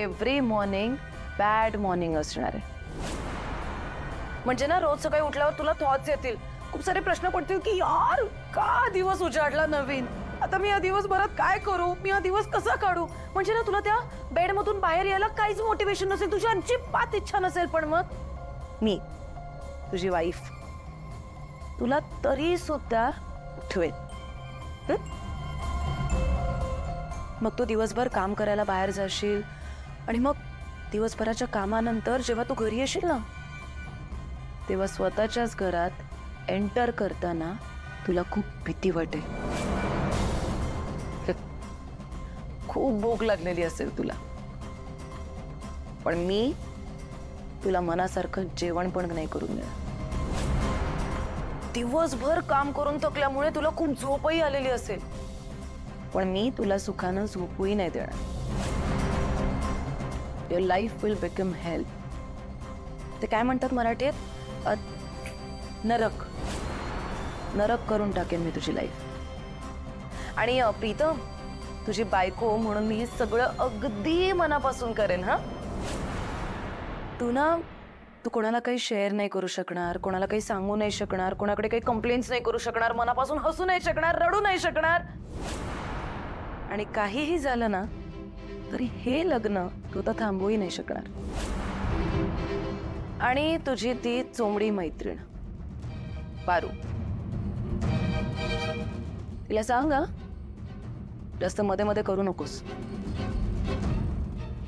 Every morning bad morning असणार आहे. म्हणजे ना रोज सकाळी उठल्यावर तुला थॉट्स येतील, खूप सारे प्रश्न पडतील की यार का दिवस उजाडला नवीन, आता मी या दिवसभरात काय करू, मी हा दिवस कसा काढू. म्हणजे ना तुला त्या बेडमधून बाहेर यायला काहीच मोटिवेशन नसेल, तुझी अजिबात इच्छा नसेल. पण मग मी तुझी वाईफ तुला तरी सुद्धा उठवेल. मग तू दिवसभर काम करायला बाहेर जाशील आणि मग दिवसभराच्या कामानंतर जेव्हा तू घरी येशील ना, तेव्हा स्वतःच्याच घरात एंटर करताना तुला खूप भीती वाटेल. खूप भूक लागलेली असेल तुला, पण मी तुला मनासारखं जेवण पण नाही करून देणार. दिवसभर काम करून थकल्यामुळे तुला खूप झोपही आलेली असेल, पण मी तुला सुखानं झोपूही नाही देणार. युअर लाईफ विल बिकम हेल. ते काय म्हणतात मराठीत, नरक. नरक करून टाकेन मी तुझी लाईफ. आणि प्रीतम, तुझी बायको म्हणून मी हे सगळं अगदी मनापासून करेन. हा, तू कोणाला काही शेअर नाही करू शकणार, कोणाला काही सांगू नाही शकणार, कोणाकडे काही कंप्लेंट्स नाही करू शकणार, मनापासून हसू नाही शकणार, रडू नाही शकणार. आणि काहीही झालं ना तरी हे लग्न तू तर थांबवूही नाही शकणार. आणि तुझी ती चोमडी मैत्रीण पारू, तिला सांग हा, जास्त मध्ये मध्ये करू नकोस,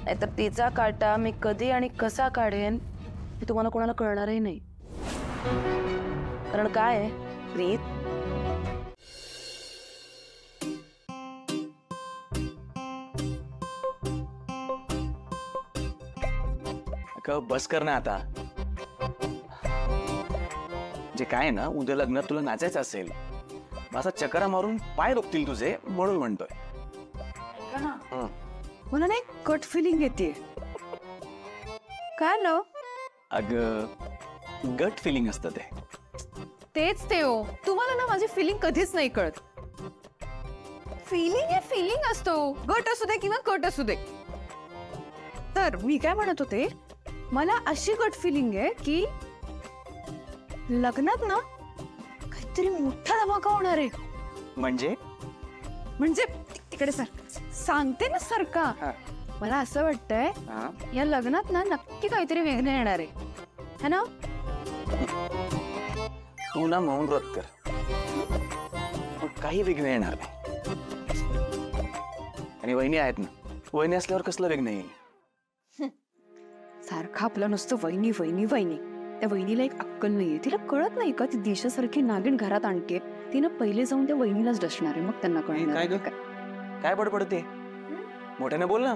नाहीतर तिचा काटा मी कधी आणि कसा काढेन हे तुम्हाला कोणाला कळणारही नाही. कारण काय आहे प्रीत, बस कर ना आता. जे काय ना, उद्या लग्नात तुला नाचायचं असेल, माझा चकरा मारून पाय रोखतील तुझे, म्हणून म्हणतोय. मला नाही कट फिलिंग येते. काय ना अग गट फिलिंग असतं ते. तेच ते हो, तुम्हाला ना माझी फिलिंग कधीच नाही कळत. फिलिंग हे फिलिंग असतो, गट असू दे किंवा कट असू दे. तर मी काय म्हणत होते, मला अशी गट फिलिंग आहे की लग्नात ना काहीतरी मोठा धमाका होणार आहे. म्हणजे तिकडे सांगते ना सारखा, मला असं वाटतंय या लग्नात ना नक्की काहीतरी वेगळं येणार आहे, है ना. तू ना मौन व्रत कर, मग काही वेगळं येणार नाही. आणि वहिनी आहेत ना, वहिनी असल्यावर कसलं वेगळं येईल. सारखं आपलं नुसतं वहिनी वहिनी वहिनी. त्या वहिनीला एक अक्कल नाहीये, तिला कळत नाही का ती देशासारखी नागिन घरात आणते. तिनं पहिले जाऊन त्या वहिनीलाच डसणार आहे, मग त्यांना कळणार. काय बडबडते, मोठ्याने बोल ना.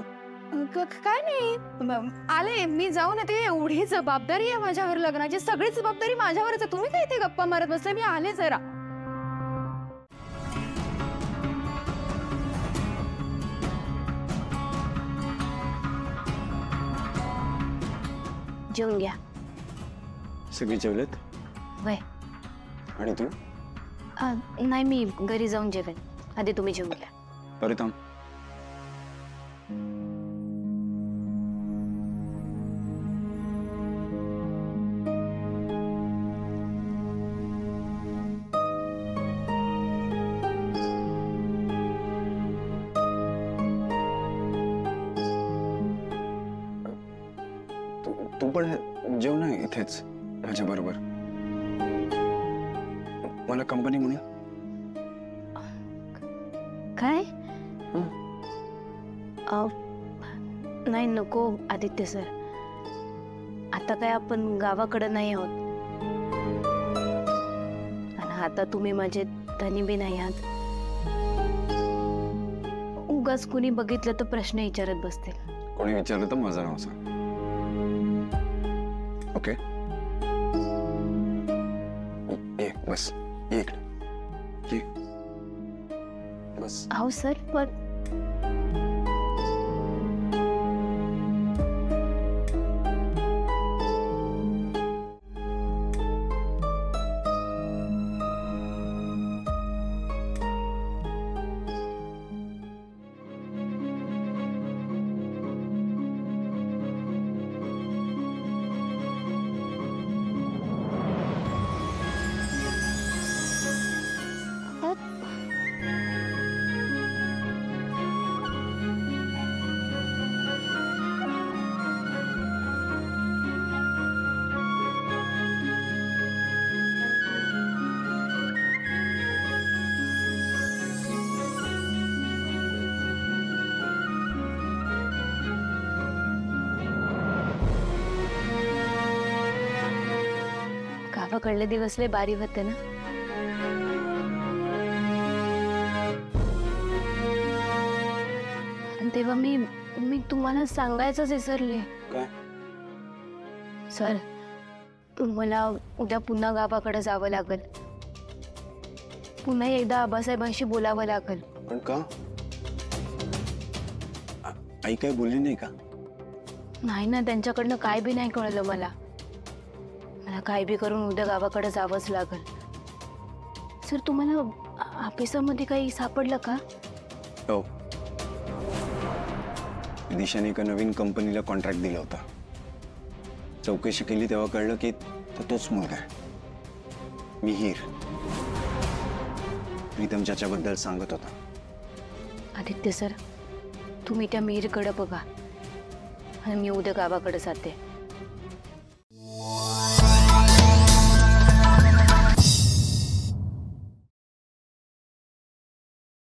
काय नाही, आले मी जाऊन येते. एवढी जबाबदारी आहे माझ्यावर, लग्नाची सगळी जबाबदारी माझ्यावरच आहे. तुम्ही काय इथे गप्पा मारत बसले, मी आले जरा. जेवून घ्या. सगळी जेवलेत वय. आणि तू? नाही, मी घरी जाऊन जेवेन. आधी तुम्ही जेवून घ्या. बरं थांब. तू पण जेव ना इथेच माझ्या बरोबर. मला कंपनी म्हणून. काय? नाही नको आदित्य सर, आता काय आपण गावाकडे नाही आहोत, आणि आता तुम्ही माझे धनी बी नाही आहात. उगाच कुणी बघितलं तर प्रश्न विचारत बसतील. कोणी विचारलं तर माझं नाव सांग. ओके, ये बस, ये इकडे, ये बस. हो सर, पण गावाकडले दिवस लय भारी होते ना. आणि तेव्हा मी तुम्हाला सांगायचंच विसरले. काय? सर, मला उद्या पुन्हा गावाकडे जावं लागेल. पुन्हा एकदा आबासाहेबांशी बोलावं लागेल. पण का? आई काय बोलली नाही का? नाही ना, त्यांच्याकडनं काय बी नाही कळलं मला. मला काय बी करून उद्या गावाकडे जावंच लागेल. सर, तुम्हाला ऑफिसामध्ये काही सापडलं का? हो, दिशाने एका नवीन कंपनीला कॉन्ट्रॅक्ट दिला होता. चौकशी केली तेव्हा कळलं की तोच मुलगा आहे, मिहीर. प्रीतम ज्याच्याबद्दल सांगत होता. आदित्य सर, तुम्ही त्या मिहीरकडे बघा आणि मी उद्या गावाकडे जाते.